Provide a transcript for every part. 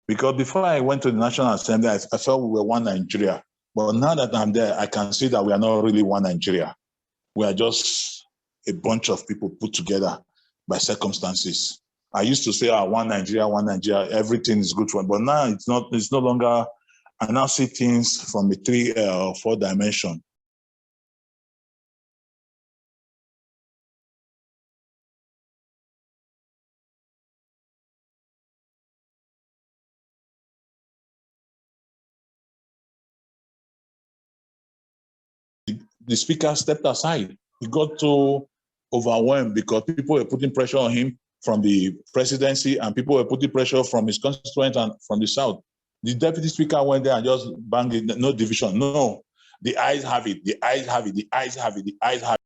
Because before I went to the National Assembly, I felt we were one Nigeria. But now that I'm there, I can see that we are not really one Nigeria. We are just a bunch of people put together by circumstances. I used to say, one Nigeria, everything is good for it. But now it's no longer, I now see things from a 3 or 4 dimension. The speaker stepped aside. He got too overwhelmed because people were putting pressure on him from the presidency and people were putting pressure from his constituents and from the South. The deputy speaker went there and just banged it, no division. No, the ayes have it, the ayes have it, the ayes have it, the ayes have it.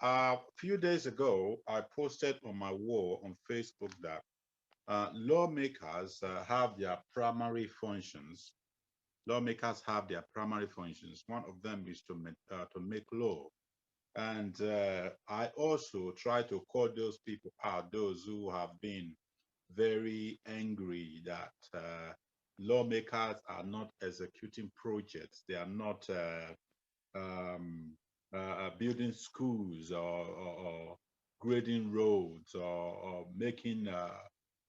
A few days ago, I posted on my wall on Facebook that lawmakers have their primary functions. Lawmakers have their primary functions. One of them is to make law. And I also try to call those people out, those who have been very angry that lawmakers are not executing projects. They are not building schools or grading roads or making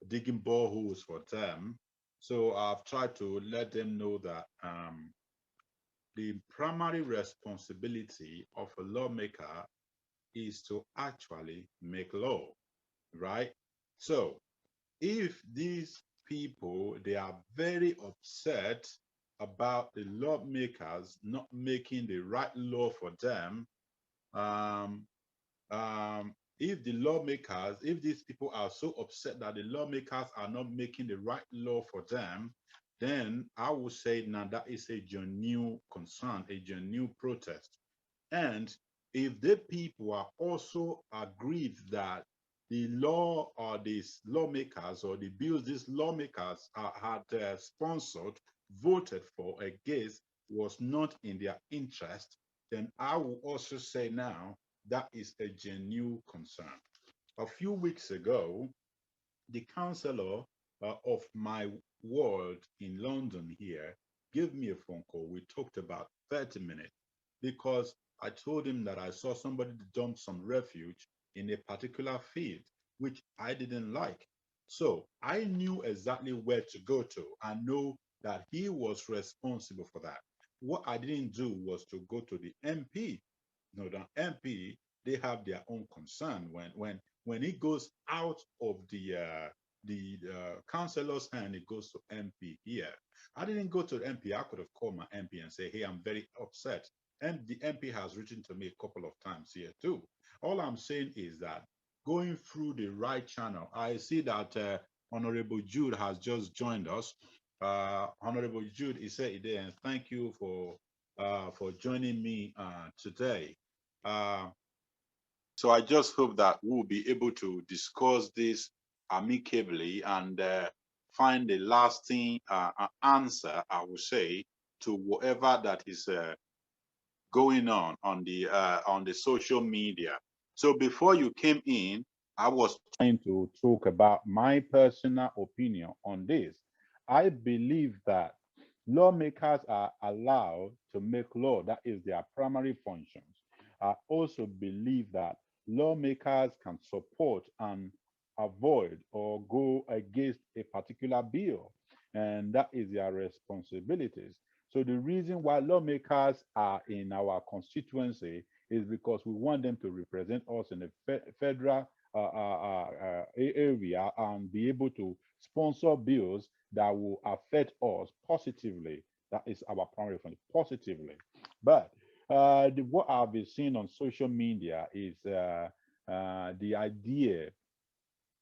digging boreholes for them. So I've tried to let them know that the primary responsibility of a lawmaker is to actually make law, right? So if these people, they are very upset about the lawmakers not making the right law for them, if the lawmakers, if these people are so upset that the lawmakers are not making the right law for them, then I would say now that is a genuine concern, a genuine protest. And if the people are also agreed that the law or these lawmakers or the bills these lawmakers had sponsored, voted for, against, was not in their interest, then I will also say now that is a genuine concern. A few weeks ago, the councillor of my ward in London here gave me a phone call. We talked about 30 minutes because I told him that I saw somebody dump some refuge in a particular field, which I didn't like. So I knew exactly where to go to. I know that he was responsible for that. What I didn't do was to go to the MP. No, the MP, they have their own concern when it goes out of the councillor's hand, it goes to MP here. I didn't go to the MP. I could have called my MP and say, hey, I'm very upset. And the MP has written to me a couple of times here too. All I'm saying is that going through the right channel, I see that Honourable Jude has just joined us. Honourable Jude Ise-Idehen, thank you for joining me today. So I just hope that we'll be able to discuss this amicably and find a lasting answer, I would say, to whatever that is going on the social media. So before you came in, I was trying to talk about my personal opinion on this. I believe that lawmakers are allowed to make law. That is their primary functions. I also believe that lawmakers can support and avoid or go against a particular bill, and that is their responsibilities. So the reason why lawmakers are in our constituency is because we want them to represent us in the federal area and be able to sponsor bills that will affect us positively. That is our primary function, positively. But what I've been seeing on social media is the idea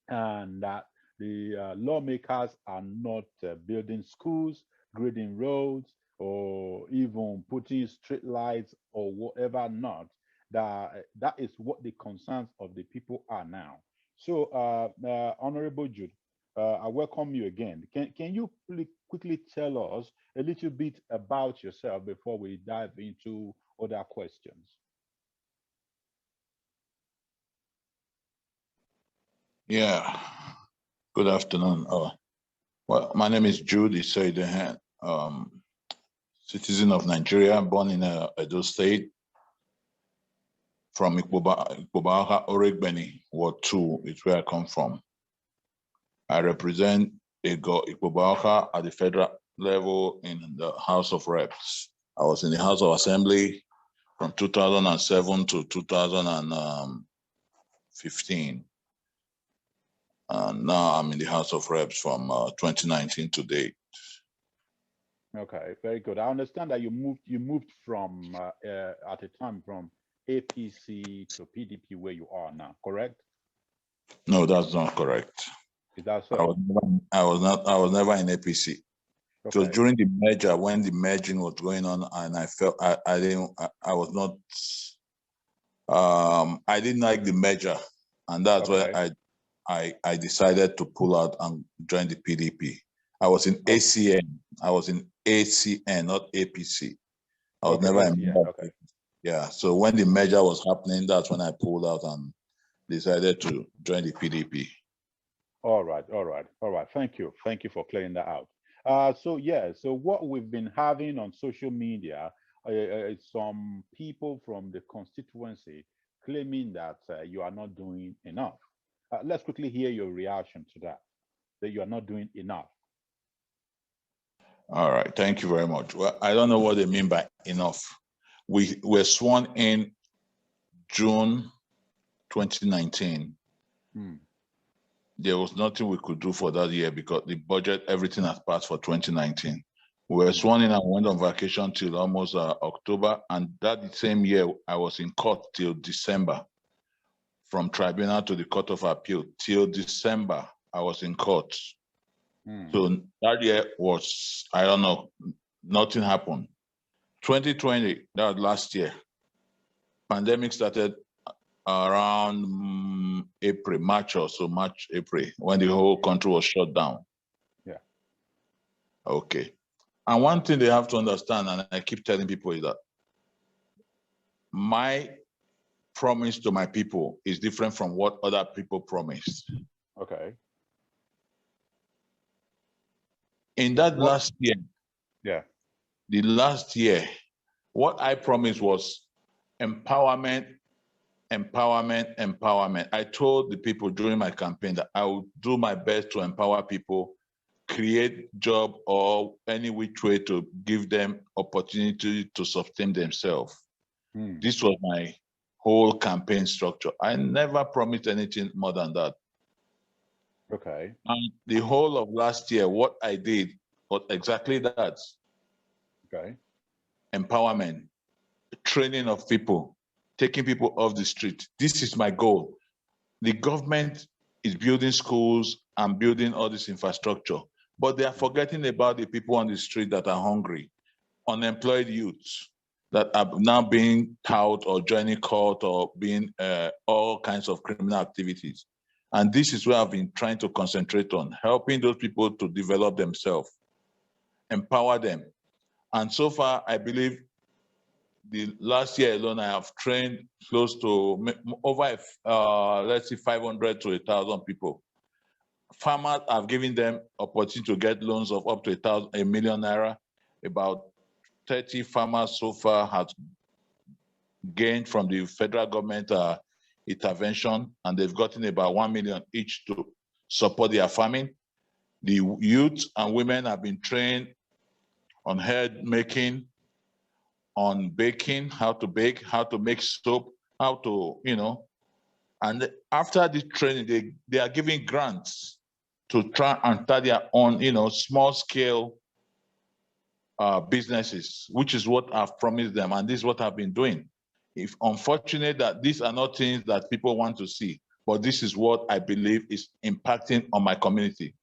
and that the lawmakers are not building schools, grading roads, or even putting street lights or whatever not. That is what the concerns of the people are now. So, Honorable Jude, I welcome you again. Can you quickly tell us a little bit about yourself before we dive into other questions? Yeah. Good afternoon. Well, my name is Jude Ise-Idehen, citizen of Nigeria, born in Edo State, from Ikpoba-Okha, Oregbeni, Ward 2 is where I come from. I represent Egor, Ikpoba-Okha at the federal level in the House of Reps. I was in the House of Assembly from 2007 to 2015. And now I'm in the House of Reps from 2019 to date. Okay, very good. I understand that you moved from at a time from APC to PDP where you are now, correct? No, that's not correct. Is that I so? was never in APC. Okay. It was during the merger, when the merging was going on, and I felt I didn't like the merger, and that's why I decided to pull out and join the PDP. I was in ACN. I was in ACN, not APC. I was never in member. Okay. Yeah. So when the merger was happening, that's when I pulled out and decided to join the PDP. All right. Thank you for clearing that out. So what we've been having on social media is some people from the constituency claiming that you are not doing enough. Let's quickly hear your reaction to that you are not doing enough. All right, thank you very much. Well, I don't know what they mean by enough. We were sworn in June 2019. There was nothing we could do for that year because the budget, everything has passed for 2019. We were sworn in and went on vacation till almost October. And that same year, I was in court till December. From tribunal to the Court of Appeal till December, I was in court. So that year was, I don't know, nothing happened. 2020, that was last year. Pandemic started around April, March or so, March, April, when the whole country was shut down. Yeah. Okay. And one thing they have to understand, and I keep telling people, is that my promise to my people is different from what other people promised. Okay. In that last year, the last year, what I promised was empowerment. I told the people during my campaign that I would do my best to empower people, create job or any which way to give them opportunity to sustain themselves. This was my whole campaign structure. I never promised anything more than that. Okay. And the whole of last year, what I did was exactly that. Okay. Empowerment, training of people, taking people off the street. This is my goal. The government is building schools and building all this infrastructure, but they are forgetting about the people on the street that are hungry, unemployed youths that are now being taught or joining court or being all kinds of criminal activities. And this is where I've been trying to concentrate on, helping those people to develop themselves, empower them. And so far, I believe the last year alone, I have trained close to over, let's say 500 to 1,000 people. Farmers, I've given them opportunity to get loans of up to a million naira. About 30 farmers so far have gained from the federal government intervention, and they've gotten about 1 million each to support their farming. The youth and women have been trained on herb making, on baking, how to bake, how to make soap, how to, and after the training, they are giving grants to try and start their own, small scale businesses, which is what I've promised them. And this is what I've been doing. If unfortunate that these are not things that people want to see, but this is what I believe is impacting on my community.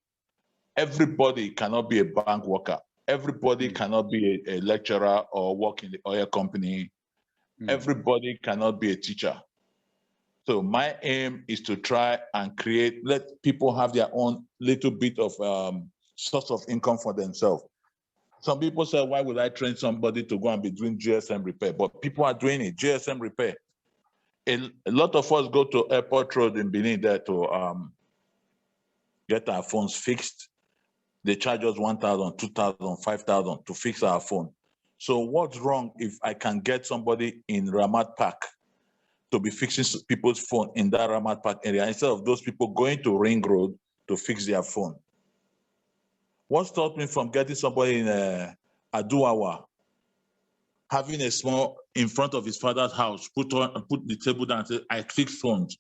Everybody cannot be a bank worker. Everybody cannot be a lecturer or work in the oil company. Everybody cannot be a teacher. So my aim is to try and let people have their own little bit of source of income for themselves. Some people say, why would I train somebody to go and be doing GSM repair? But people are doing it, GSM repair. A lot of us go to Airport Road in Benin there to get our phones fixed. They charge us 1,000, 2,000, 5,000 to fix our phone. So what's wrong if I can get somebody in Ramat Park to be fixing people's phone in that Ramat Park area instead of those people going to Ring Road to fix their phone? What stopped me from getting somebody in Aduawa, having a small in front of his father's house, put the table down and say, I fix phones,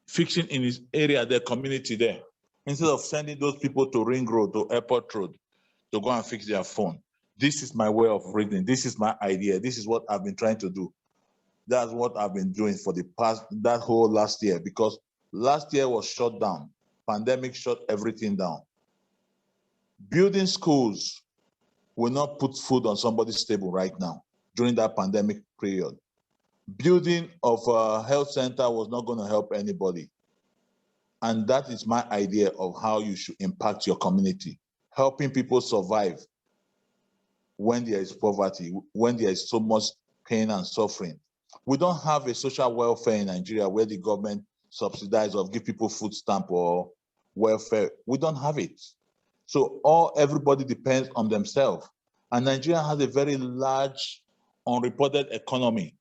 fixing in his area, their community there, instead of sending those people to Ring Road, to Airport Road, to go and fix their phone. This is my way of reading. This is my idea. This is what I've been trying to do. That's what I've been doing for that whole last year, because last year was shut down. Pandemic shut everything down. Building schools will not put food on somebody's table right now during that pandemic period. Building of a health center was not going to help anybody. And that is my idea of how you should impact your community, helping people survive when there is poverty, when there is so much pain and suffering. We don't have a social welfare in Nigeria where the government subsidizes or give people food stamp or welfare. We don't have it. So everybody depends on themselves. And Nigeria has a very large unreported economy,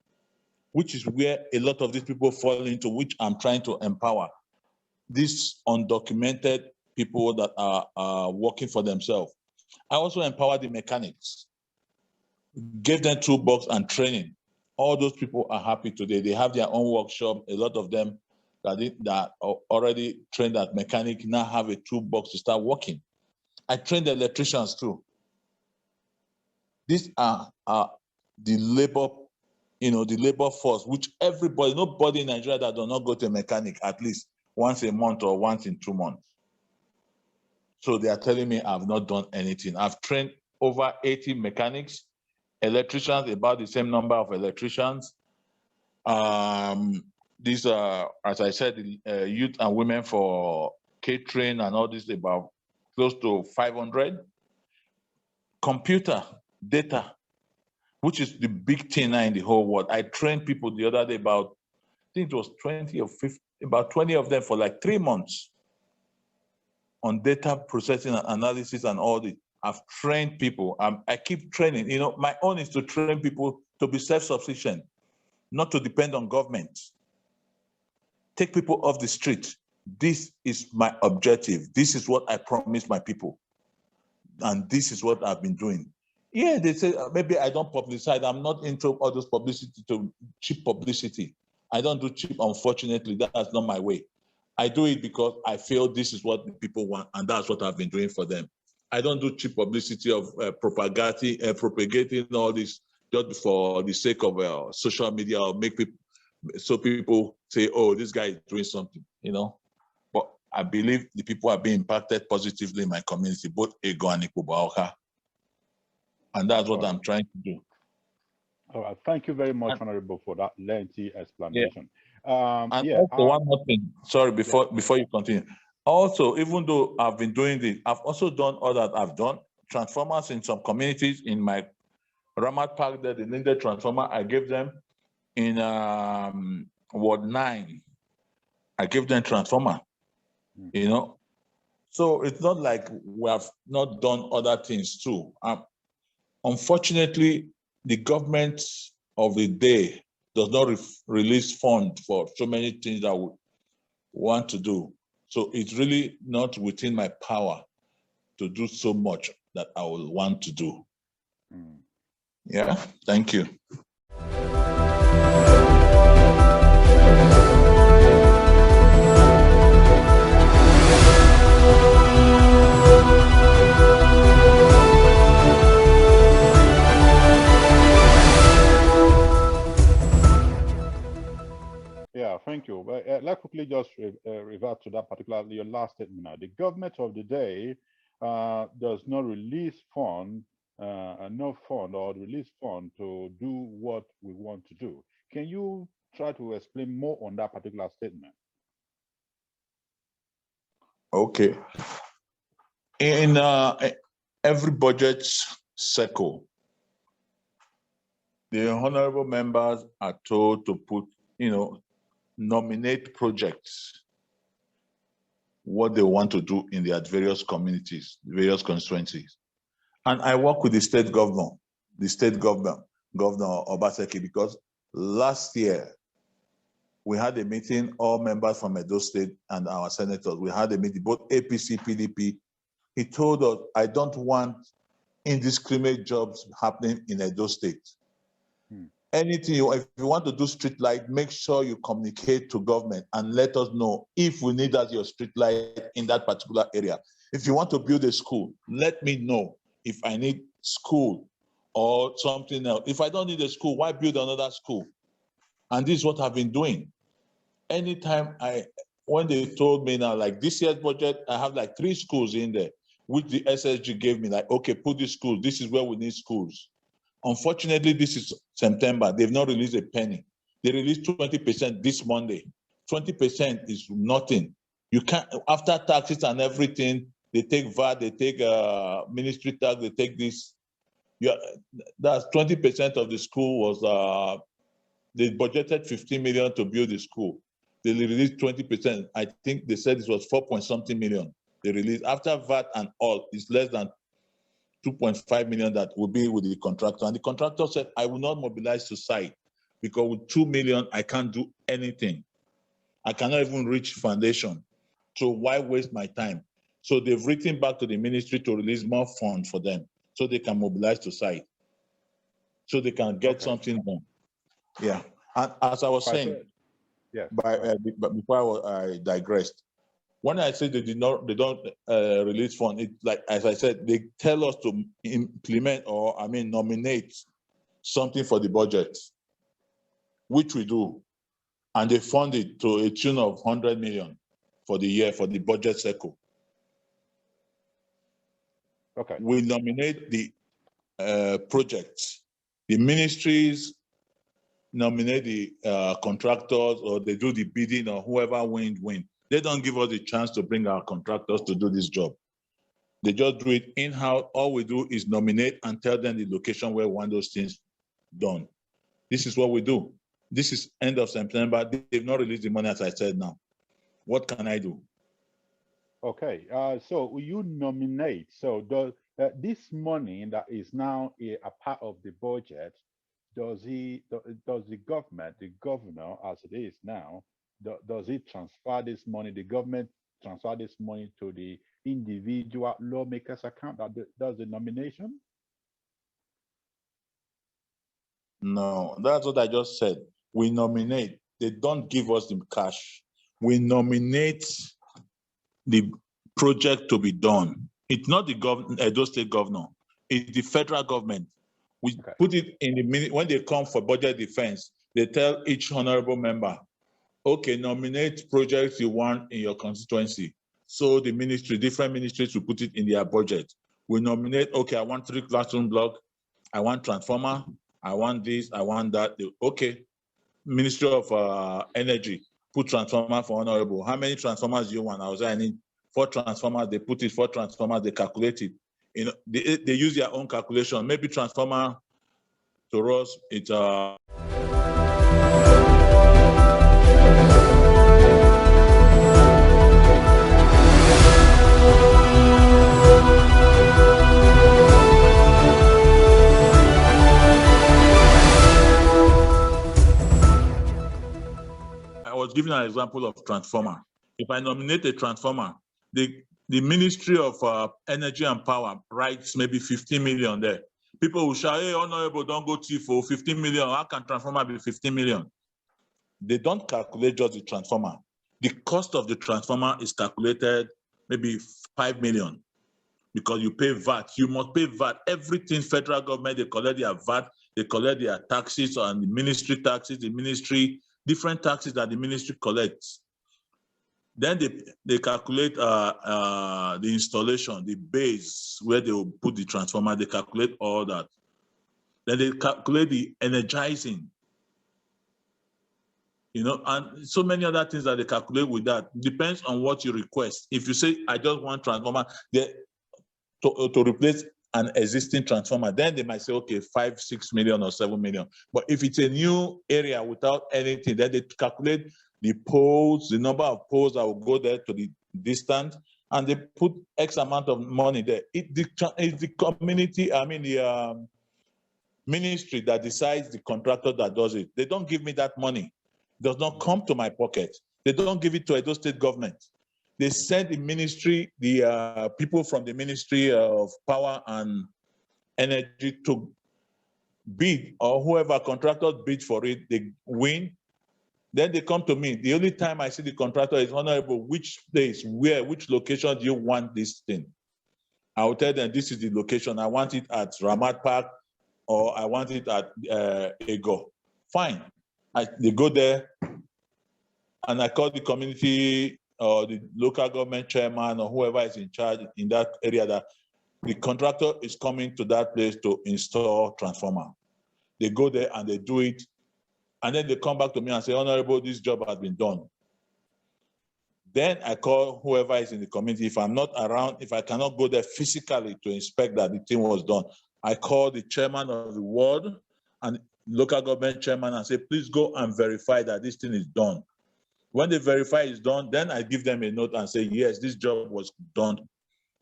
which is where a lot of these people fall into, which I'm trying to empower. These undocumented people that are working for themselves. I also empower the mechanics, gave them toolbox and training. All those people are happy today. They have their own workshop. A lot of them that are already trained as mechanic now have a toolbox to start working. I trained the electricians too. These are the labor, the labor force, which nobody in Nigeria that does not go to a mechanic at least once a month or once in 2 months. So they are telling me I've not done anything. I've trained over 80 mechanics, electricians, about the same number of electricians. These are, as I said, youth and women for catering and all this, about close to 500. Computer data, which is the big thing now in the whole world. I trained people the other day about, I think it was 20 or 50, about 20 of them for like 3 months on data processing and analysis and all this. I've trained people. I keep training. My own is to train people to be self-sufficient, not to depend on government. Take people off the street. This is my objective. This is what I promised my people. And this is what I've been doing. Yeah, they say maybe I don't publicize. I'm not into all those publicity, to cheap publicity. I don't do cheap, unfortunately. That's not my way. I do it because I feel this is what the people want, and that's what I've been doing for them. I don't do cheap publicity of propagating all this just for the sake of social media, or make people, so people say, oh, this guy is doing something, But I believe the people are being impacted positively in my community, both Egor and Ikpoba-Okha. And that's what I'm trying to do. All right. Thank you very much, Honorable, for that lengthy explanation. Yeah. Also one more thing. Sorry, before you continue. Also, even though I've been doing this, I've also done all that. I've done transformers in some communities. In my Ramat Park, there, the needed transformer, I gave them in Ward 9. I gave them transformer, So it's not like we have not done other things too. Unfortunately, the government of the day does not release funds for so many things that we want to do. So it's really not within my power to do so much that I will want to do. Yeah, thank you. Yeah, thank you. Let's quickly just revert to that particular, your last statement now. The government of the day does not release fund, no fund or release fund to do what we want to do. Can you try to explain more on that particular statement. Okay. In every budget cycle, the honorable members are told to put, nominate projects, what they want to do in their various communities, various constituencies. And I work with the state governor, Governor Obaseki, because last year we had a meeting, all members from Edo State and our senators, we had a meeting, both APC, PDP. He told us, I don't want indiscriminate jobs happening in Edo State. Anything, if you want to do street light, make sure you communicate to government and let us know if we need your street light in that particular area. If you want to build a school, let me know if I need school or something else. If I don't need a school, why build another school? And this is what I've been doing. Anytime when they told me now, like this year's budget, I have like 3 schools in there, which the SSG gave me, like, okay, put these schools. This is where we need schools. Unfortunately, this is September. They've not released a penny. They released 20% this Monday. 20% is nothing. You can't, after taxes and everything, they take VAT, they take ministry tax, they take this. That's 20% of the school was, they budgeted 15 million to build the school. They released 20%. I think they said it was 4-point-something million. They released, after VAT and all, it's less than 2.5 million that will be with the contractor. And the contractor said, I will not mobilize to site because with 2 million, I can't do anything. I cannot even reach foundation. So why waste my time? So they've written back to the ministry to release more funds for them so they can mobilize to site, so they can get something done. Yeah. And as I was saying, before I digressed, when I say they don't release funds, it's like, as I said, they tell us to implement or nominate something for the budget, which we do, and they fund it to a tune of 100 million for the year for the budget cycle. Okay. We nominate the projects. The ministries nominate the contractors, or they do the bidding, or whoever win. They don't give us the chance to bring our contractors to do this job. They just do it in-house. All we do is nominate and tell them the location where we want those things done. This is what we do. This is end of September. They've not released the money, as I said now. What can I do? Okay, so you nominate. So this money that is now a part of the budget, does the government, the governor as it is now, does it transfer this money, the government transfer this money to the individual lawmakers account that does the nomination? No, that's what I just said. We nominate. They don't give us the cash. We nominate the project to be done. It's not the Edo State governor. It's the federal government. We put it in the minute when they come for budget defense. They tell each honorable member, okay, nominate projects you want in your constituency. So the ministry, different ministries will put it in their budget. We nominate, okay, I want 3 classroom blocks. I want transformer. I want this. I want that. Okay, Ministry of Energy, put transformer for honorable. How many transformers do you want? I was saying, I need 4 transformers. They put it 4 transformers. They calculate it. They use their own calculation. Maybe transformer to us, it's I was giving an example of transformer. If I nominate a transformer, the Ministry of Energy and Power writes maybe 15 million there. People will shout, hey, honorable, don't go cheap for 15 million. How can transformer be 15 million? They don't calculate just the transformer. The cost of the transformer is calculated maybe 5 million because you pay VAT. You must pay VAT. Everything federal government, they collect their VAT, they collect their taxes and the ministry taxes, different taxes that the ministry collects. Then they calculate the installation, the base where they will put the transformer, they calculate all that. Then they calculate the energizing. you know, and so many other things that they calculate with that. Depends on what you request. If you say, I just want transformer to replace an existing transformer, then they might say, okay, 5, 6 million or 7 million. But if it's a new area without anything, then they calculate the poles, the number of poles that will go there to the distance, and they put X amount of money there. It's the community, I mean, the ministry that decides the contractor that does it. They don't give me that money. It does not come to my pocket. They don't give it to Edo State government. They send the ministry, the people from the Ministry of Power and Energy to bid, or whoever contractors bid for it, they win. Then they come to me. The only time I see the contractor is, Honorable, which place, where, which location do you want this thing? I will tell them, this is the location. I want it at Ramat Park, or I want it at Egor. Fine. They go there, and I call the community or the local government chairman or whoever is in charge in that area that the contractor is coming to that place to install transformer. They go there and they do it, and then they come back to me and say, Honorable, this job has been done. Then I call whoever is in the community. If I'm not around, if I cannot go there physically to inspect that the thing was done, I call the chairman of the ward and local government chairman and say, please go and verify that this thing is done. When they verify it's done, then I give them a note and say, yes, this job was done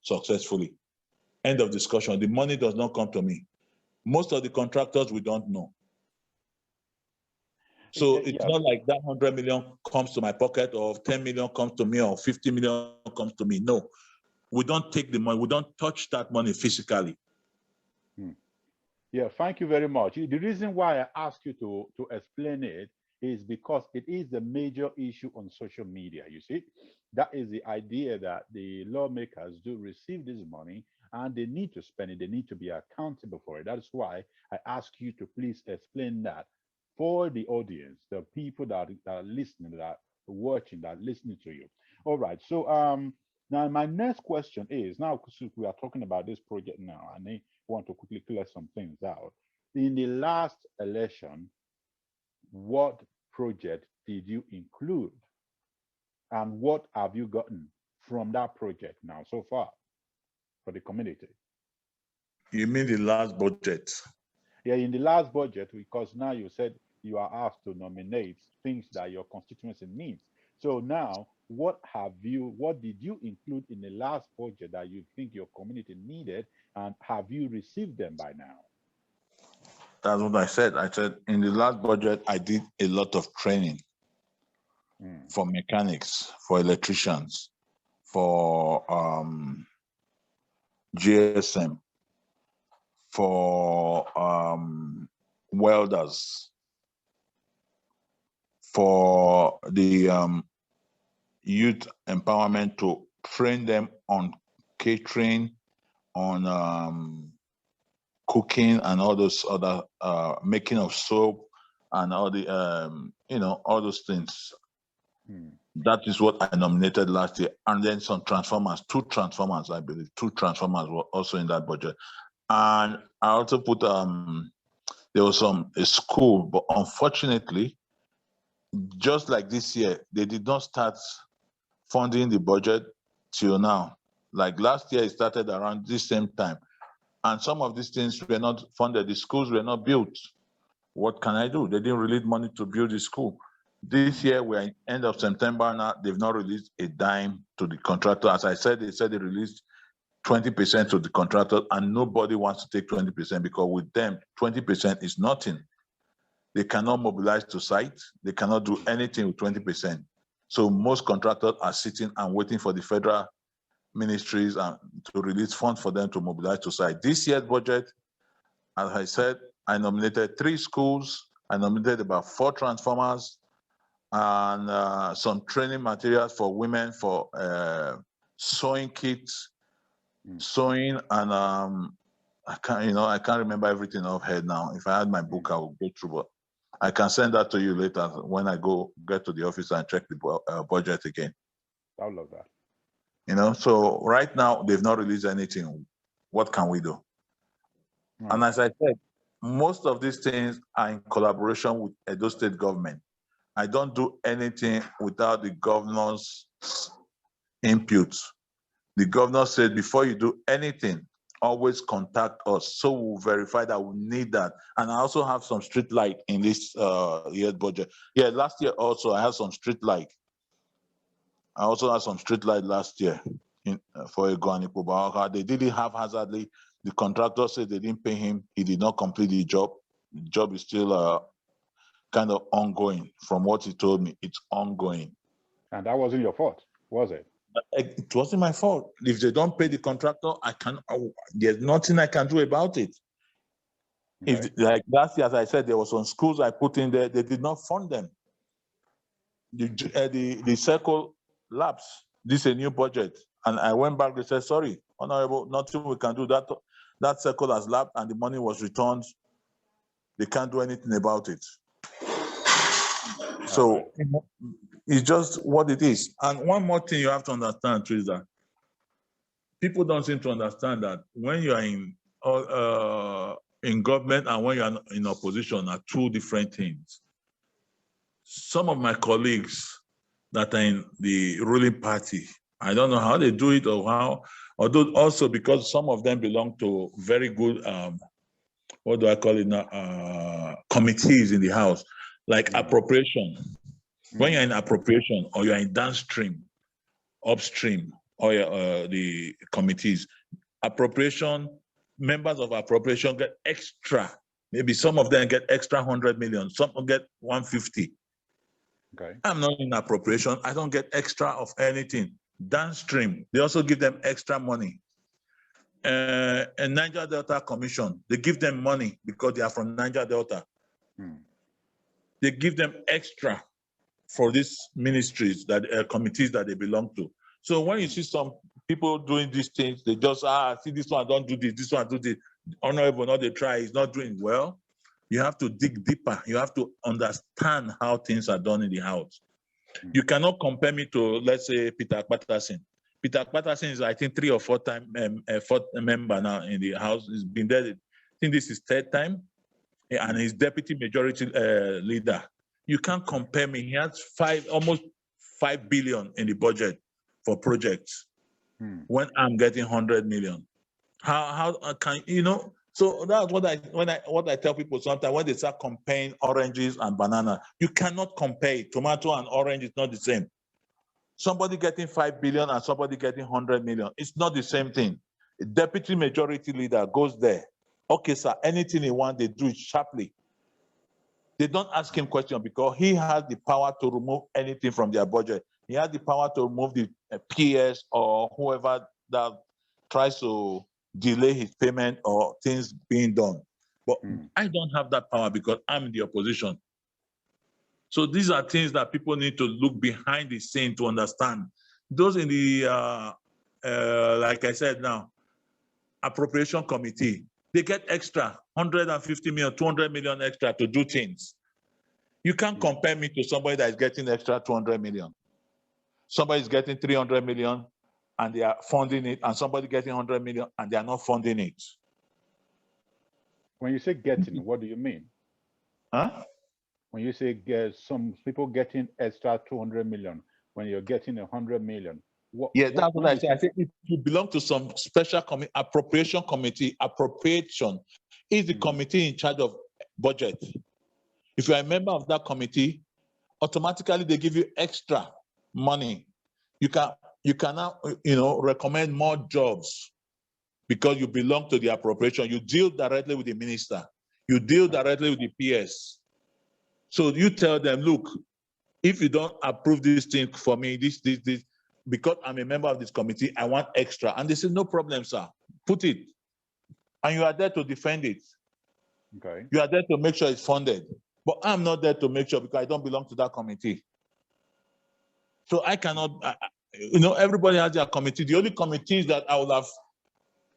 successfully. End of discussion. The money does not come to me. Most of the contractors, we don't know. So it's not like that 100 million comes to my pocket, or 10 million comes to me, or 50 million comes to me. No, we don't take the money. We don't touch that money physically. Yeah, thank you very much. The reason why I asked you to explain it is because it is a major issue on social media, you see. That is the idea that the lawmakers do receive this money and they need to spend it. They need to be accountable for it. That's why I ask you to please explain that for the audience, the people that are listening, that are watching, that are listening to you. All right. So now my next question is, now we are talking about this project now, and I want to quickly clear some things out. In the last election, what project did you include? And what have you gotten from that project now so far for the community? You mean the last budget? Yeah, in the last budget, because now you said you are asked to nominate things that your constituency needs. So now, what did you include in the last budget that you think your community needed, and have you received them by now? That's what I said. I said in the last budget, I did a lot of training for mechanics, for electricians, for GSM, for welders, for the youth empowerment, to train them on catering, on cooking, and all those other making of soap, and all the all those things. That is what I nominated last year. And then some transformers, 2 transformers, I believe. 2 transformers were also in that budget. And I also put there was a school, but unfortunately, just like this year, they did not start funding the budget till now. Like last year, it started around this same time. And some of these things were not funded. The schools were not built. What can I do? They didn't release money to build the school. This year, we're in end of September now. They've not released a dime to the contractor. As I said, they said they released 20% to the contractor, and nobody wants to take 20% because with them, 20% is nothing. They cannot mobilize to site. They cannot do anything with 20%. So most contractors are sitting and waiting for the federal ministries to release funds for them to mobilize to site. This year's budget, as I said, I nominated 3 schools. I nominated about 4 transformers and some training materials for women for sewing kits, sewing, and I can't remember everything off head now. If I had my book, I would go through, but I can send that to you later when I get to the office and check the budget again. I love that. So right now they've not released anything. What can we do? Right. And as I said, most of these things are in collaboration with Edo State government. I don't do anything without the governor's input. The governor said, before you do anything, always contact us. So we'll verify that we need that. And I also have some street light in this year's budget. Yeah, last year also I had some street light. I also had some street light last year for Egor and Ikpoba-Okha. They did it haphazardly. The contractor said they didn't pay him. He did not complete the job. The job is still kind of ongoing. From what he told me, it's ongoing. And that wasn't your fault, was it? It wasn't my fault. If they don't pay the contractor, there's nothing I can do about it. Okay. If, like last year, as I said, there were some schools I put in there, they did not fund them. The circle lapsed. This is a new budget. And I went back, they said, sorry, Honorable, nothing we can do. That circle has lapsed and the money was returned. They can't do anything about it. So it's just what it is. And one more thing you have to understand, too, is that people don't seem to understand that when you are in government and when you are in opposition are two different things. Some of my colleagues that are in the ruling party, I don't know how they do it or how, although also because some of them belong to very good, what do I call it now, committees in the House, like appropriation. When you're in appropriation or you're in downstream, upstream, or the committees, appropriation, members of appropriation get extra. Maybe some of them get extra 100 million, some will get 150. Okay. I'm not in appropriation. I don't get extra of anything. Downstream, they also give them extra money. And Niger Delta Commission, they give them money because they are from Niger Delta. They give them extra for these ministries, that committees that they belong to. So when you see some people doing these things, they just, see this one, don't do this one, do this. Honorable, not they try, he's not doing well. You have to dig deeper. You have to understand how things are done in the House. You cannot compare me to, let's say, Peter Patterson. Peter Patterson is, I think, 3 or 4 time fourth member now in the House. He's been there, I think this is 3rd time, and he's deputy majority leader. You can't compare me. He has almost 5 billion in the budget for projects when I'm getting 100 million. How can, you know? So that's what I tell people sometimes when they start comparing oranges and banana. You cannot compare it. Tomato and orange is not the same. Somebody getting 5 billion and somebody getting 100 million. It's not the same thing. A deputy majority leader goes there. Okay, sir, anything he wants, they do it sharply. They don't ask him questions because he has the power to remove anything from their budget. He has the power to remove the PS or whoever that tries to delay his payment or things being done. But I don't have that power because I'm in the opposition. So these are things that people need to look behind the scene to understand. Those in the, like I said now, appropriation committee, they get extra 150 million, 200 million extra to do things. You can't compare me to somebody that is getting extra 200 million. Somebody is getting 300 million and they are funding it, and somebody getting 100 million and they are not funding it. When you say getting, what do you mean? Huh? When you say some people getting extra 200 million, when you're getting 100 million, that's what I say. I say if you belong to some special appropriation committee, appropriation is the committee in charge of budget. If you're a member of that committee, automatically they give you extra money. You can now, recommend more jobs because you belong to the appropriation. You deal directly with the minister. You deal directly with the PS. So you tell them, look, if you don't approve this thing for me, this, because I'm a member of this committee, I want extra. And they say, no problem, sir. Put it. And you are there to defend it. Okay. You are there to make sure it's funded. But I'm not there to make sure because I don't belong to that committee. So I cannot, everybody has their committee. The only committees that I would have,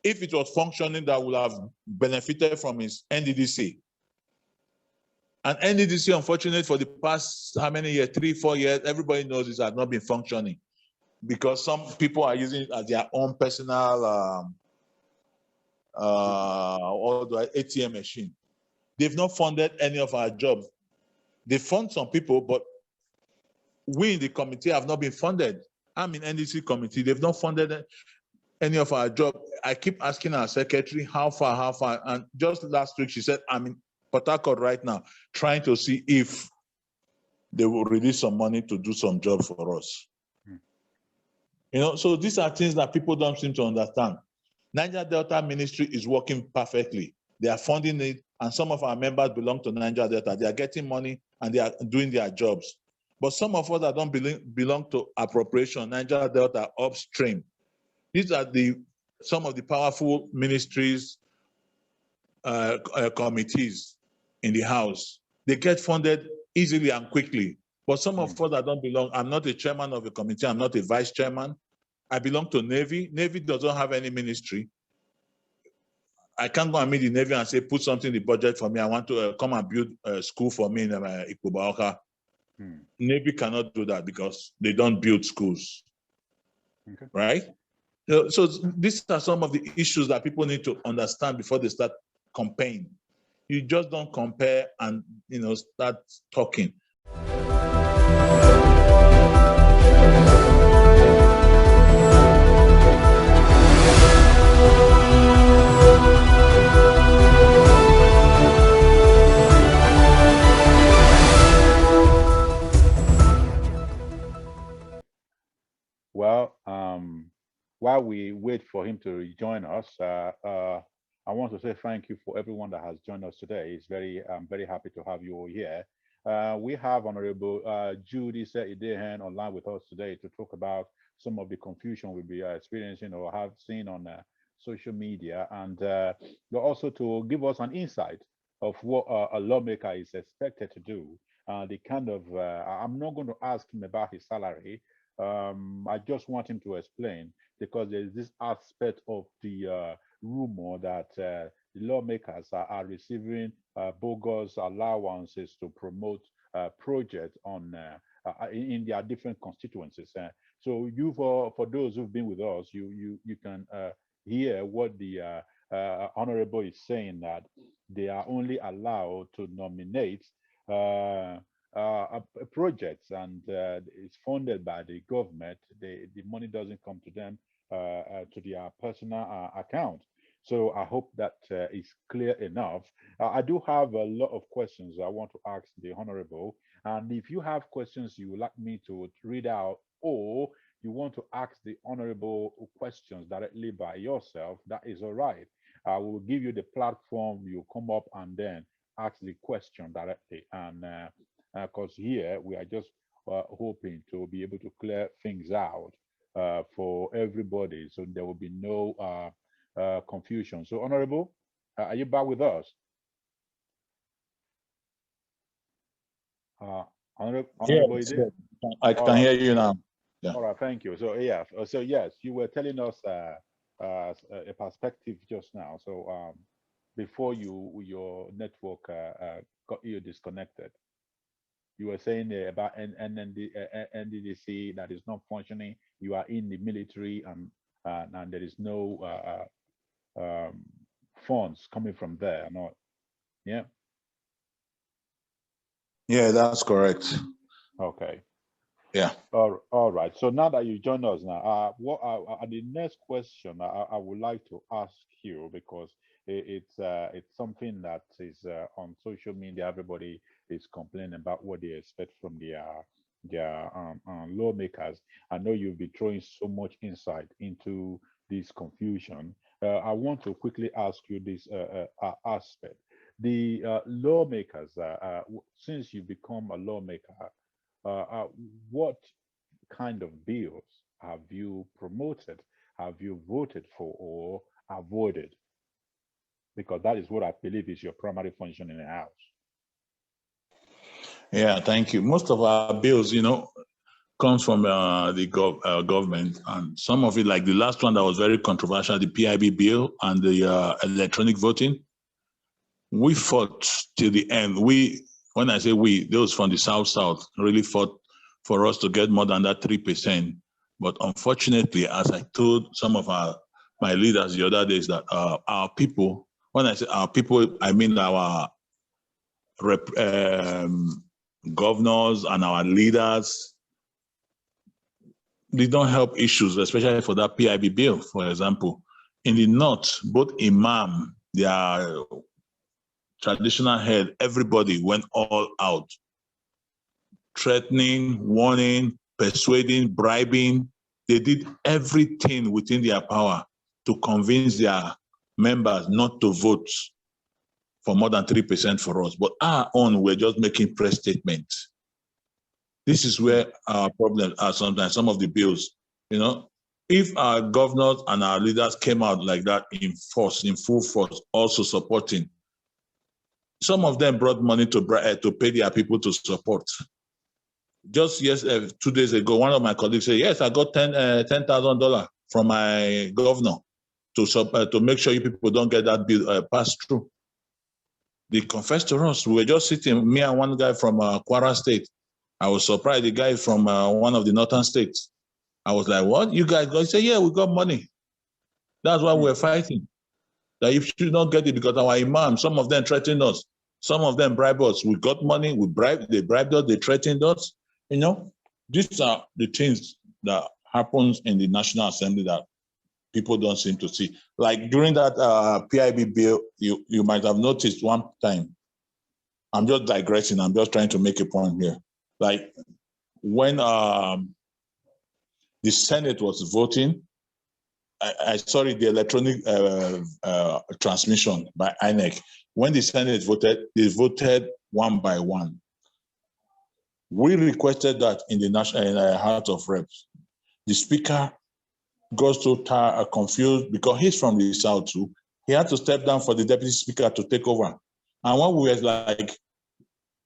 if it was functioning, that would have benefited from is NDDC. And NDDC, unfortunately, for the past, how many years, 3, 4 years, everybody knows this has not been functioning because some people are using it as their own personal ATM machine. They've not funded any of our jobs. They fund some people, but we in the committee have not been funded. I'm in NDC committee. They've not funded any of our job. I keep asking our secretary, how far? And just last week, she said, I'm in Port Harcourt right now, trying to see if they will release some money to do some job for us. You know, so these are things that people don't seem to understand. Niger Delta Ministry is working perfectly. They are funding it, and some of our members belong to Niger Delta. They are getting money and they are doing their jobs. But some of us that don't belong to appropriation, Niger Delta upstream, these are some of the powerful ministries, committees in the House. They get funded easily and quickly. But some of us that don't belong, I'm not a chairman of a committee, I'm not a vice chairman. I belong to Navy. Navy doesn't have any ministry. I can't go and meet the Navy and say, put something in the budget for me. I want to come and build a school for me in Ikpoba-Okha. Navy cannot do that because they don't build schools, right? So these are some of the issues that people need to understand before they start campaigning. You just don't compare and start talking. Well, while we wait for him to rejoin us, I want to say thank you for everyone that has joined us today. I'm very happy to have you all here. We have Honourable Jude Ise-Idehen online with us today to talk about some of the confusion we'll be experiencing or have seen on social media, and also to give us an insight of what a lawmaker is expected to do. The kind of, I'm not going to ask him about his salary. I just want him to explain, because there's this aspect of the rumor that the lawmakers are receiving bogus allowances to promote projects in their different constituencies. So for those who've been with us, you can hear what the honorable is saying, that they are only allowed to nominate projects, and it's funded by the government. The money doesn't come to them, to their personal account. So I hope that is clear enough. I do have a lot of questions I want to ask the honorable, and if you have questions you would like me to read out, or you want to ask the honorable questions directly by yourself, that is all right. I will give you the platform. You come up and then ask the question directly, and because here we are just hoping to be able to clear things out for everybody, so there will be no confusion. So, Honorable, are you back with us? Honorable, yes, I can hear you now. Yeah. All right, thank you. So yes, you were telling us a perspective just now. So before your network got you disconnected, you were saying about NDDC that is not functioning. You are in the military, and there is no funds coming from there. Not, yeah. Yeah, that's correct. Okay. Yeah. All right. So now that you join us now, what the next question I would like to ask you, because it's something that is on social media. Everybody is complaining about what they expect from their lawmakers. I know you'll be throwing so much insight into this confusion. I want to quickly ask you this aspect. The lawmakers, since you become a lawmaker, what kind of bills have you promoted, have you voted for, or avoided? Because that is what I believe is your primary function in the House. Yeah, thank you. Most of our bills, comes from the government, and some of it, like the last one that was very controversial, the PIB bill and the electronic voting, we fought till the end. When I say we, those from the South really fought for us to get more than that 3%. But unfortunately, as I told some of my leaders the other days, that our people, when I say our people, I mean our governors and our leaders, they don't help issues, especially for that PIB bill, for example. In the north, both imam, their traditional head, everybody went all out, threatening, warning, persuading, bribing. They did everything within their power to convince their members not to vote for more than 3% for us. But our own, we're just making press statements. This is where our problems are sometimes, some of the bills, you know. If our governors and our leaders came out like that in force, in full force, also supporting, some of them brought money to pay their people to support. Just 2 days ago, one of my colleagues said, yes, I got $10,000 from my governor to make sure you people don't get that bill passed through. They confessed to us. We were just sitting, me and one guy from Kwara State. I was surprised, the guy from one of the northern states. I was like, what? You guys got? He said, yeah, we got money. That's why we're fighting. That you should not get it because our imam, some of them threatened us. Some of them bribed us. We got money, they bribed us, they threatened us. You know, these are the things that happens in the National Assembly that people don't seem to see. Like during that PIB bill, you might have noticed one time, I'm just digressing, I'm just trying to make a point here. Like when the Senate was voting, I saw it, the electronic transmission by INEC. When the Senate voted, they voted one by one. We requested that in the House of Reps. The Speaker got so confused because he's from the South too. He had to step down for the Deputy Speaker to take over. And when we were like,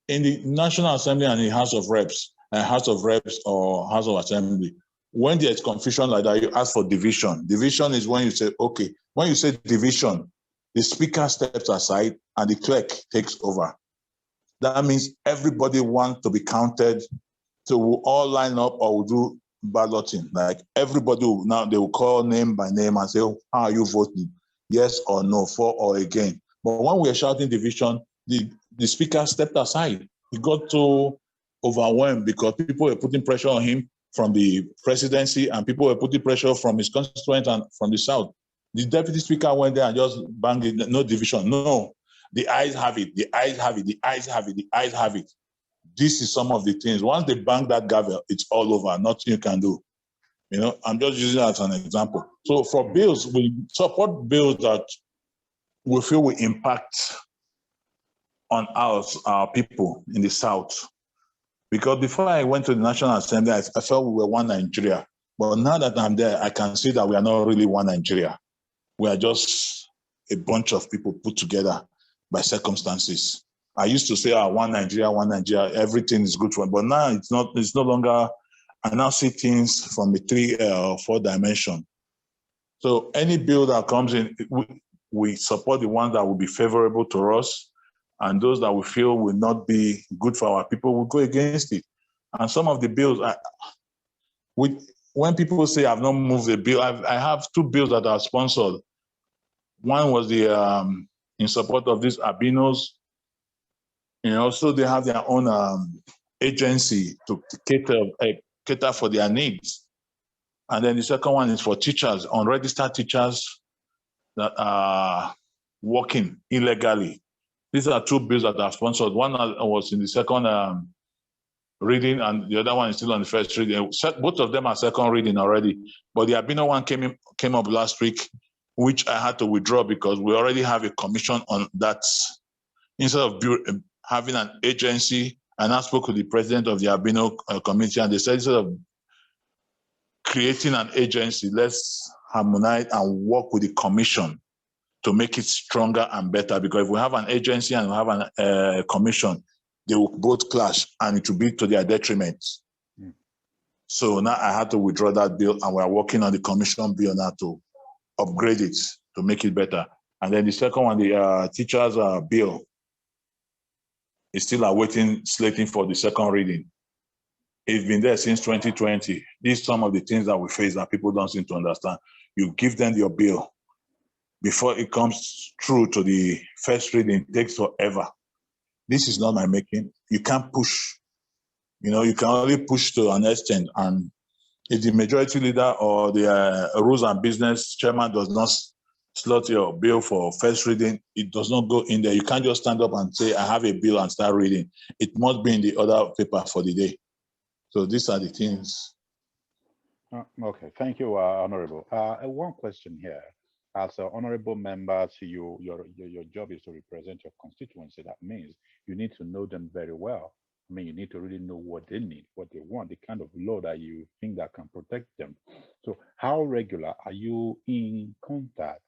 in the National Assembly and the House of Reps or House of Assembly, when there's confusion like that, you ask for division. Division is when you say, okay, when you say division, the Speaker steps aside and the clerk takes over. That means everybody wants to be counted, so we'll all line up or we'll do balloting. Like everybody they will call name by name and say, oh, how are you voting? Yes or no, for or against. But when we are shouting division, the Speaker stepped aside. He got so overwhelmed because people were putting pressure on him from the presidency and people were putting pressure from his constituents and from the South. The Deputy Speaker went there and just banged it, no division. No, the ayes have it, the ayes have it, the ayes have it, the ayes have it. This is some of the things. Once they bang that gavel, it's all over, nothing you can do. You know, I'm just using that as an example. So for bills, we support bills that we feel will impact on our people in the South. Because before I went to the National Assembly, I felt we were one Nigeria. But now that I'm there, I can see that we are not really one Nigeria. We are just a bunch of people put together by circumstances. I used to say, one Nigeria, everything is good for it. But now it's no longer, I now see things from a 3 or 4 dimension. So any bill that comes in, we support the ones that will be favorable to us, and those that we feel will not be good for our people will go against it. And some of the bills, when people say I've not moved the bill, I have 2 bills that are sponsored. One was in support of these albinos. And also they have their own agency to cater for their needs. And then the second one is for teachers, unregistered teachers that are working illegally. These are 2 bills that are sponsored. One was in the second reading, and the other one is still on the first reading. Both of them are second reading already. But the albino one came up last week, which I had to withdraw because we already have a commission on that. Instead of having an agency, and I spoke with the president of the albino committee, and they said instead of creating an agency, let's harmonize and work with the commission to make it stronger and better. Because if we have an agency and we have a commission, they will both clash and it will be to their detriment. So now I had to withdraw that bill, and we're working on the commission bill now to upgrade it to make it better. And then the second one, the teachers' bill, is still awaiting slating for the second reading. It's been there since 2020. These are some of the things that we face that people don't seem to understand. You give them your bill. Before it comes through to the first reading, it takes forever. This is not my making. You can't push. You know, you can only push to an extent. And If the majority leader or the rules and business chairman does not slot your bill for first reading, it does not go in there. You can't just stand up and say, I have a bill and start reading. It must be in the other paper for the day. So these are the things. Okay, thank you, Honorable. One question here. As an honorable member, your job is to represent your constituency. That means you need to know them very well. I mean, you need to really know what they need, what they want, the kind of law that you think that can protect them. So, how regular are you in contact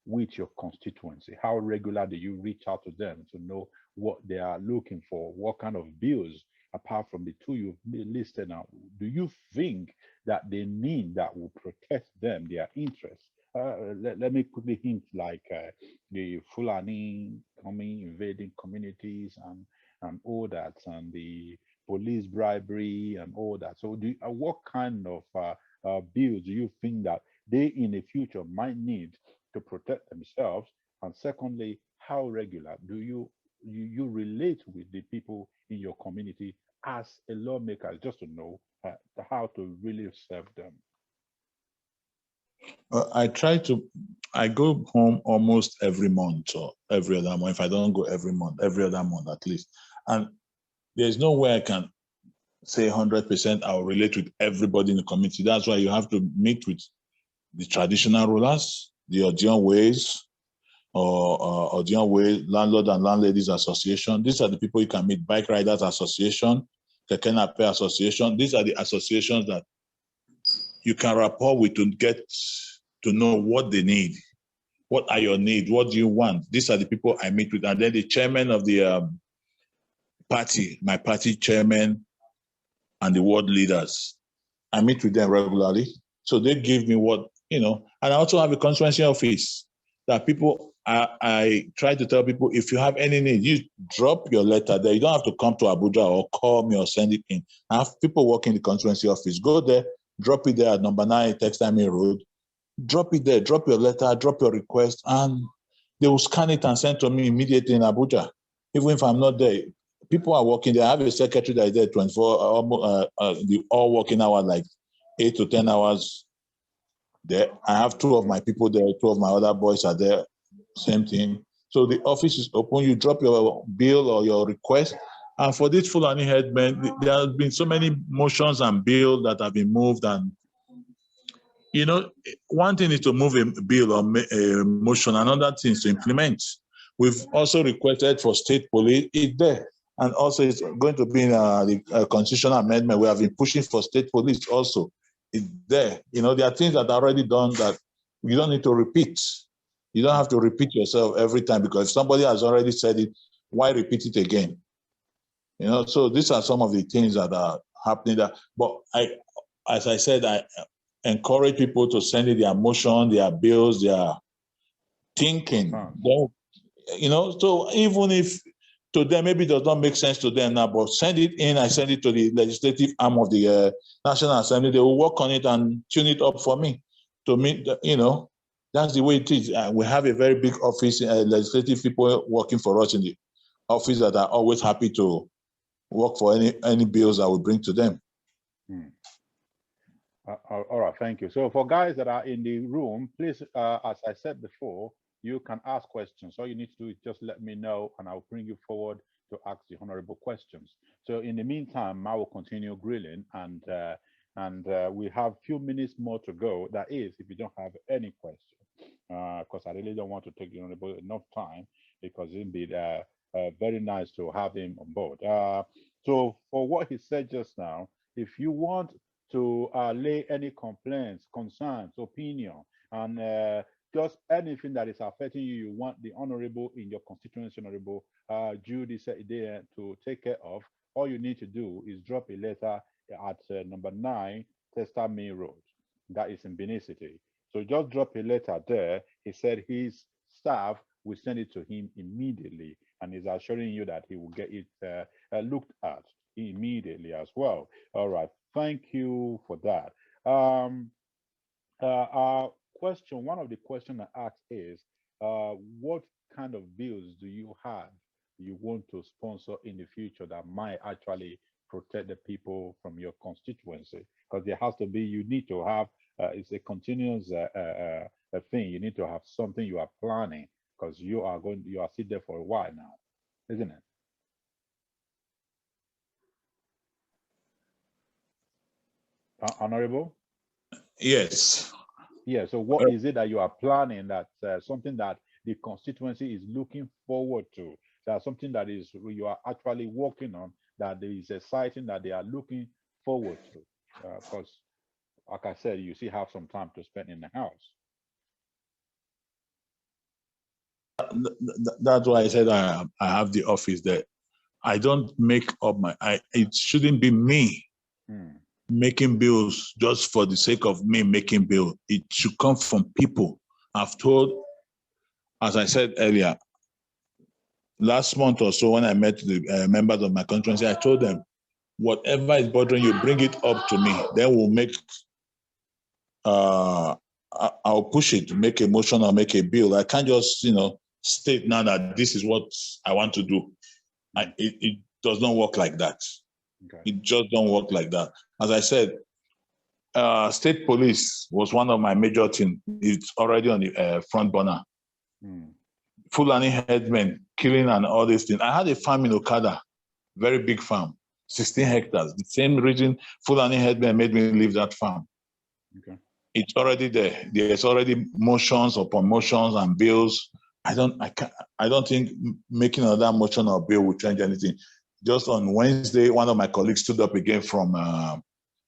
with your constituency? How regular do you reach out to them to know what they are looking for? What kind of bills, apart from the two you've listed now, do you think that they need that will protect them, their interests? Let me quickly hint like the Fulani coming, invading communities and all that, and the police bribery and all that. So, what kind of bills do you think that they in the future might need to protect themselves? And secondly, how regular do you relate with the people in your community as a lawmaker, just to know how to really serve them? I go home almost every month or every other month. If I don't go every month, every other month at least. And there's no way I can say 100% I'll relate with everybody in the community. That's why you have to meet with the traditional rulers, the Odion Ways, or Odion Way Landlord and Landladies Association. These are the people you can meet. Bike Riders Association, Keke Nape Association. These are the associations that you can rapport with to get to know what they need. What are your needs? What do you want? These are the people I meet with. And then the chairman of the party, my party chairman, and the ward leaders, I meet with them regularly. So they give me what, and I also have a constituency office that people, I try to tell people, if you have any need, you drop your letter there. You don't have to come to Abuja or call me or send it in. I have people working in the constituency office. Go there, drop it there at number 9 Textile Road. Drop it there, drop your letter, drop your request, and they will scan it and send to me immediately in Abuja. Even if I'm not there, people are working there. I have a secretary that is there 24, all working hours, like 8 to 10 hours there. I have 2 of my people there, 2 of my other boys are there, same thing. So the office is open. You drop your bill or your request. And for this Fulani headman, there have been so many motions and bills that have been moved, and one thing is to move a bill or a motion, another thing is to implement. We've also requested for state police, it's there. And also it's going to be in the constitutional amendment. We have been pushing for state police also. It's there. There are things that are already done that you don't need to repeat. You don't have to repeat yourself every time, because if somebody has already said it, why repeat it again? So these are some of the things that are happening there. But as I said, I encourage people to send in their motion, their bills, their thinking. So even if to them maybe it does not make sense to them now, but send it in. I send it to the legislative arm of the National Assembly. They will work on it and tune it up for me. To me, that's the way it is. We have a very big office, legislative people working for us in the office that are always happy to work for any bills that we bring to them. All right, thank you. So for guys that are in the room, please, as I said before, you can ask questions. All you need to do is just let me know, and I'll bring you forward to ask the honorable questions. So in the meantime, I will continue grilling, and we have a few minutes more to go. That is, if you don't have any question, because I really don't want to take the honorable enough time, because it'd be very nice to have him on board. So for what he said just now, if you want to lay any complaints, concerns, opinion, and just anything that is affecting you, you want the honorable in your constituency, Honourable Jude Ise-Idehen, to take care of, all you need to do is drop a letter at number 9 Textile Road. That is in Benin City. So just drop a letter there. He said his staff will send it to him immediately, and he's assuring you that he will get it looked at immediately as well. All right. Thank you for that. Our question, one of the questions I asked is, what kind of bills do you have you want to sponsor in the future that might actually protect the people from your constituency? Because there has to be, you need to have, it's a continuous thing. You need to have something you are planning, because you are still there for a while now, isn't it? Honorable? Yes. Yeah, so what is it that you are planning, that something that the constituency is looking forward to, that something that is you are actually working on, that is exciting, that they are looking forward to? Because, like I said, you still have some time to spend in the house. That's why I said I have the office there. I don't make up it shouldn't be me making bills just for the sake of me making bill. It should come from people. I've told, as I said earlier, last month or so when I met the members of my constituency, I told them, whatever is bothering you, bring it up to me. Then we'll make, I'll push it to make a motion or make a bill. I can't just, state now that this is what I want to do. It does not work like that. Okay. It just don't work like that. As I said, state police was one of my major things. It's already on the front burner. Fulani headmen, killing and all these things. I had a farm in Okada, very big farm, 16 hectares. The same region, Fulani headmen made me leave that farm. Okay. It's already there. There's already motions upon motions and bills. I don't think making another motion or bill will change anything. Just on Wednesday, one of my colleagues stood up again from,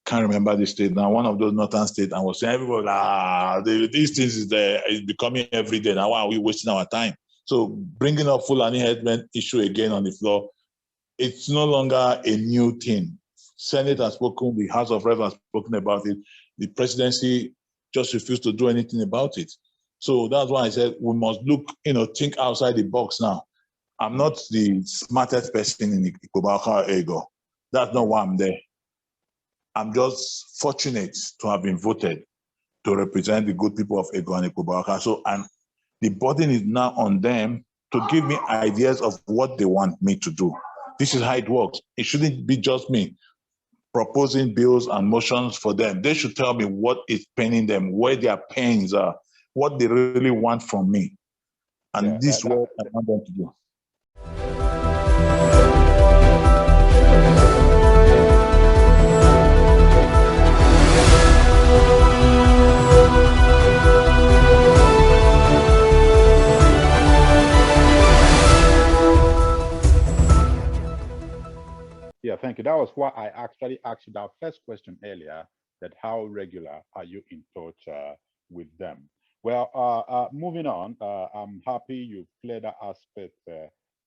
can't remember the state now, one of those northern states, and was saying, everybody, these things is becoming every day. Now, why are we wasting our time? So bringing up Fulani headmen issue again on the floor, it's no longer a new thing. Senate has spoken, the House of Reps has spoken about it. The presidency just refused to do anything about it. So that's why I said we must look, think outside the box now. I'm not the smartest person in Ikpoba-Okha or Egor. That's not why I'm there. I'm just fortunate to have been voted to represent the good people of Egor and Ikpoba-Okha. So, and the burden is now on them to give me ideas of what they want me to do. This is how it works. It shouldn't be just me proposing bills and motions for them. They should tell me what is paining them, where their pains are, what they really want from me. And this is what I want them to do. Yeah, thank you. That was why I actually asked you that first question earlier, that how regular are you in touch with them? Well, moving on, I'm happy you cleared that aspect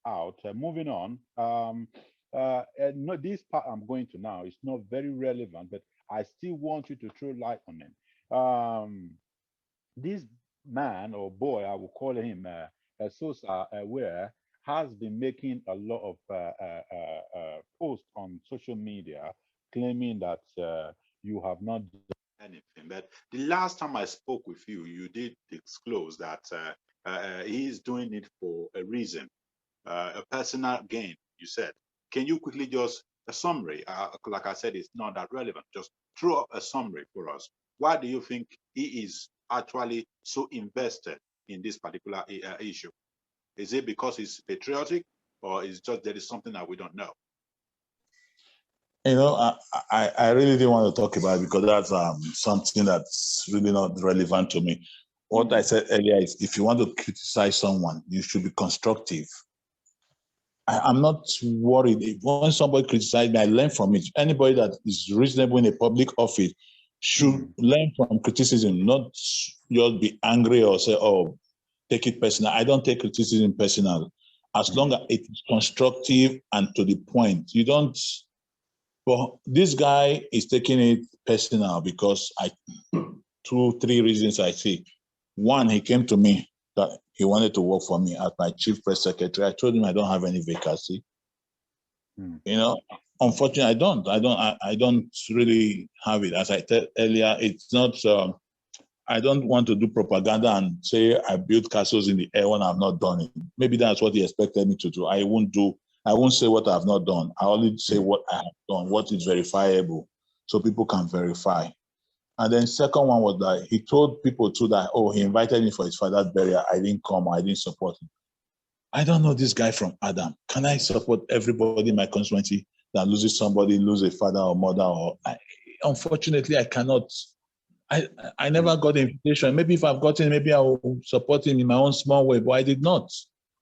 out. Moving on, this part I'm going to now is not very relevant, but I still want you to throw light on it. This man or boy, I will call him Sosa, where has been making a lot of posts on social media claiming that you have not done anything. But the last time I spoke with you, you did disclose that he is doing it for a reason, a personal gain, you said. Can you quickly just, a summary, like I said, it's not that relevant, just throw up a summary for us. Why do you think he is actually so invested in this particular issue? Is it because he's patriotic, or is it just there is something that we don't know? I really didn't want to talk about it because that's something that's really not relevant to me. What I said earlier is, if you want to criticize someone, you should be constructive. I'm not worried. When somebody criticizes me, I learn from it. Anybody that is reasonable in a public office should learn from criticism, not just be angry or say, oh, take it personal. I don't take criticism personal. As long as it is constructive and to the point. You don't, well, this guy is taking it personal because 2-3 reasons I see. One, he came to me that he wanted to work for me as my chief press secretary. I told him I don't have any vacancy. Unfortunately, I don't really have it. As I said earlier, it's not, I don't want to do propaganda and say I built castles in the air when I've not done it. Maybe that's what he expected me to do. I won't do I won't say what I have not done. I only say what I have done, what is verifiable, so people can verify. And then second one was that he told people too that, oh, he invited me for his father's burial. I didn't come, I didn't support him. I don't know this guy from Adam. Can I support everybody in my constituency that loses somebody, lose a father or mother? Unfortunately, I cannot. I never got the invitation. Maybe if I've gotten, maybe I will support him in my own small way, but I did not.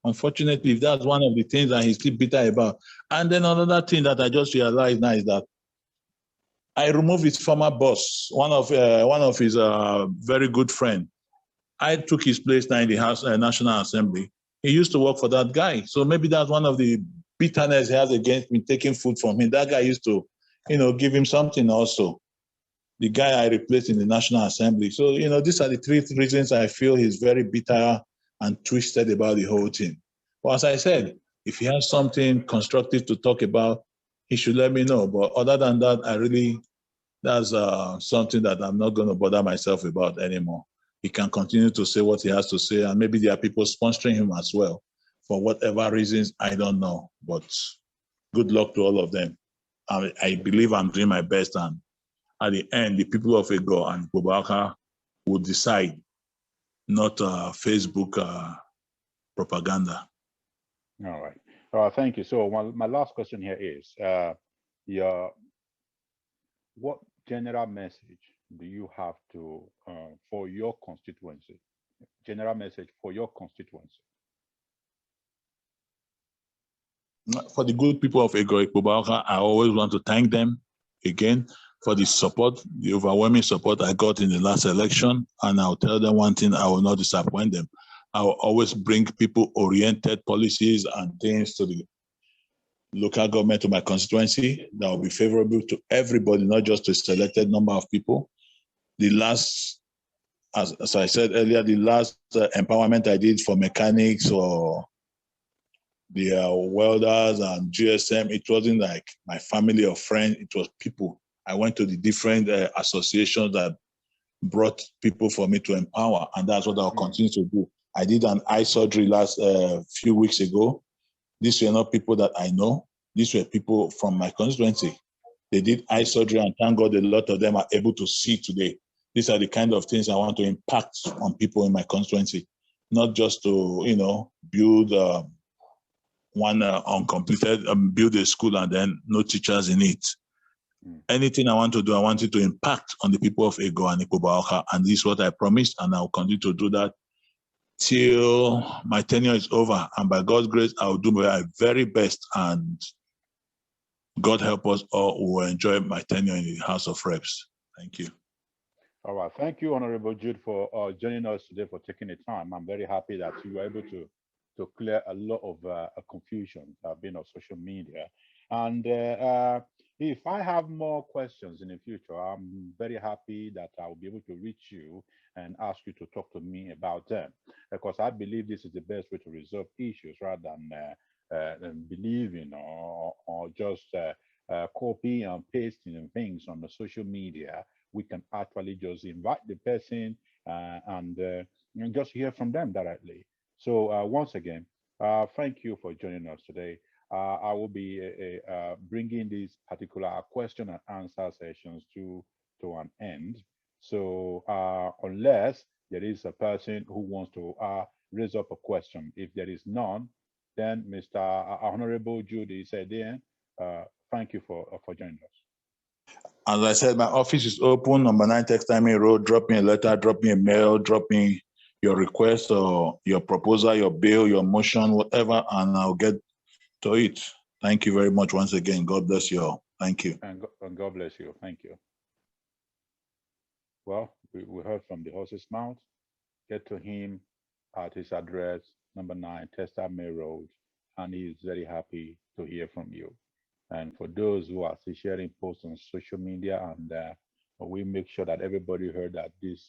Unfortunately, if that's one of the things that he's still bitter about. And then another thing that I just realized now is that I removed his former boss, one of his very good friend. I took his place now in the House National Assembly. He used to work for that guy, so maybe that's one of the bitterness he has against me taking food from him. That guy used to, give him something also. The guy I replaced in the National Assembly. So these are the three reasons I feel he's very bitter and twisted about the whole thing. But as I said, if he has something constructive to talk about, he should let me know. But other than that, that's something that I'm not going to bother myself about anymore. He can continue to say what he has to say, and maybe there are people sponsoring him as well for whatever reasons, I don't know. But good luck to all of them. I believe I'm doing my best, and at the end, the people of Egor and Ikpoba-Okha will decide, not Facebook propaganda. All right. Thank you. So my last question here is, what general message do you have for your constituency? General message for your constituency. For the good people of Egor, Ikpoba-Okha, I always want to thank them again for the support, the overwhelming support I got in the last election. And I'll tell them one thing, I will not disappoint them. I will always bring people-oriented policies and things to the local government, to my constituency, that will be favorable to everybody, not just to a selected number of people. The last, as I said earlier, the last empowerment I did for mechanics or the welders and GSM, it wasn't like my family or friends, it was people. I went to the different associations that brought people for me to empower, and that's what I'll continue to do. I did an eye surgery last few weeks ago. These were not people that I know. These were people from my constituency. They did eye surgery, and thank God a lot of them are able to see today. These are the kind of things I want to impact on people in my constituency, not just to, build one uncompleted, build a school and then no teachers in it. Anything I want to do, I want it to impact on the people of Egor and Ikpoba-Okha, and this is what I promised, and I'll continue to do that till my tenure is over. And by God's grace, I'll do my very best, and God help us all who will enjoy my tenure in the House of Reps. Thank you. All right. Thank you, Honorable Jude, for joining us today, for taking the time. I'm very happy that you were able to clear a lot of confusion that have been on social media. And if I have more questions in the future, I'm very happy that I'll be able to reach you and ask you to talk to me about them, because I believe this is the best way to resolve issues rather than believing or just copy and pasting things on the social media. We can actually just invite the person and just hear from them directly. So once again, thank you for joining us today. I will be bringing these particular question and answer sessions to an end. So unless there is a person who wants to raise up a question, if there is none, then Mr. Honorable Jude Ise-Idehen, thank you for joining us. As I said, my office is open, number 9 Textime Road. Drop me a letter, drop me a mail, drop me your request or your proposal, your bill, your motion, whatever, and I'll get to it. Thank you very much once again. God bless you all. Thank you. And God bless you. Thank you. Well, we heard from the horse's mouth. Get to him at his address, number 9 Textime Road, and he's very happy to hear from you. And for those who are still sharing posts on social media, and we make sure that everybody heard that this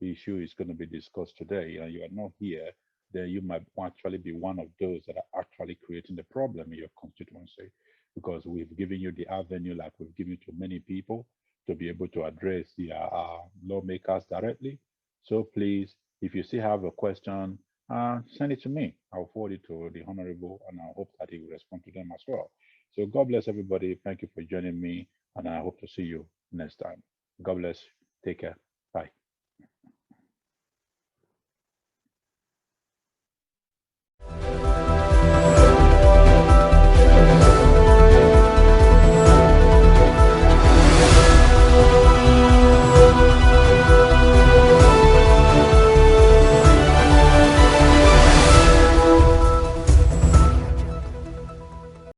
issue is going to be discussed today, and you are not here, then you might actually be one of those that are actually creating the problem in your constituency, because we've given you the avenue, like we've given to many people, to be able to address the lawmakers directly. So please, if you still have a question send it to me. I'll forward it to the Honorable, and I hope that he will respond to them as well. So God bless everybody. Thank you for joining me, and I hope to see you next time. God bless. Take care. Bye.